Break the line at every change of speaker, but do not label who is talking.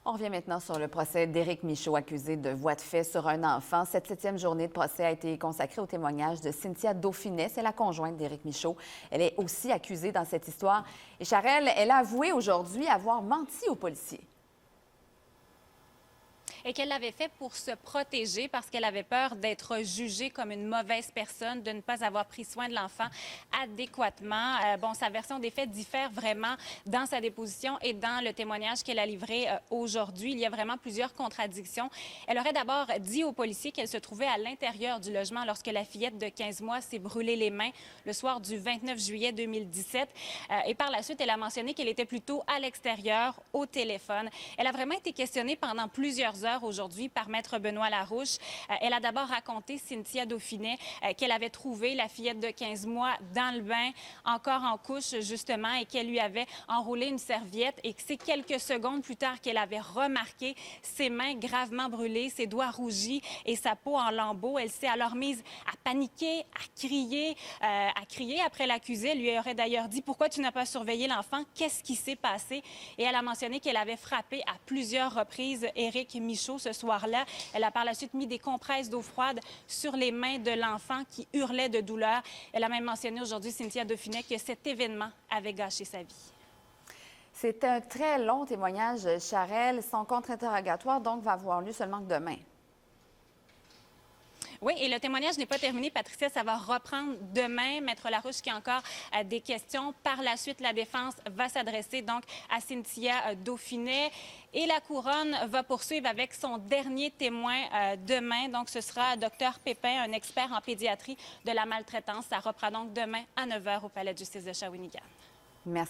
On revient maintenant sur le procès d'Éric Michaud, accusé de voies de fait sur un enfant. Cette 7e journée de procès a été consacrée au témoignage de Cynthia Dauphinet. C'est la conjointe d'Éric Michaud. Elle est aussi accusée dans cette histoire. Et Charelle, elle a avoué aujourd'hui avoir menti aux policiers.
Et qu'elle l'avait fait pour se protéger parce qu'elle avait peur d'être jugée comme une mauvaise personne, de ne pas avoir pris soin de l'enfant adéquatement. Sa version des faits diffère vraiment dans sa déposition et dans le témoignage qu'elle a livré aujourd'hui. Il y a vraiment plusieurs contradictions. Elle aurait d'abord dit aux policiers qu'elle se trouvait à l'intérieur du logement lorsque la fillette de 15 mois s'est brûlée les mains le soir du 29 juillet 2017. Et par la suite, elle a mentionné qu'elle était plutôt à l'extérieur, au téléphone. Elle a vraiment été questionnée pendant plusieurs heures aujourd'hui par Maître Benoît Larouche. Elle a d'abord raconté, Cynthia Dauphinet, qu'elle avait trouvé la fillette de 15 mois dans le bain, encore en couche, justement, et qu'elle lui avait enroulé une serviette et que c'est quelques secondes plus tard qu'elle avait remarqué ses mains gravement brûlées, ses doigts rougis et sa peau en lambeaux. Elle s'est alors mise à paniquer, à crier après l'accusé. Elle lui aurait d'ailleurs dit « Pourquoi tu n'as pas surveillé l'enfant? Qu'est-ce qui s'est passé? » Et elle a mentionné qu'elle avait frappé à plusieurs reprises Éric Michaud ce soir-là. Elle a par la suite mis des compresses d'eau froide sur les mains de l'enfant qui hurlait de douleur. Elle a même mentionné aujourd'hui, Cynthia Dauphinet, que cet événement avait gâché sa vie.
C'est un très long témoignage, Charelle. Son contre-interrogatoire, donc, va avoir lieu seulement demain.
Oui, et le témoignage n'est pas terminé, Patricia. Ça va reprendre demain. Maître Larouche qui a encore des questions. Par la suite, la défense va s'adresser donc à Cynthia Dauphinet. Et la couronne va poursuivre avec son dernier témoin demain. Donc, ce sera Dr Pépin, un expert en pédiatrie de la maltraitance. Ça reprend donc demain à 9 h au Palais de justice de Shawinigan.
Merci.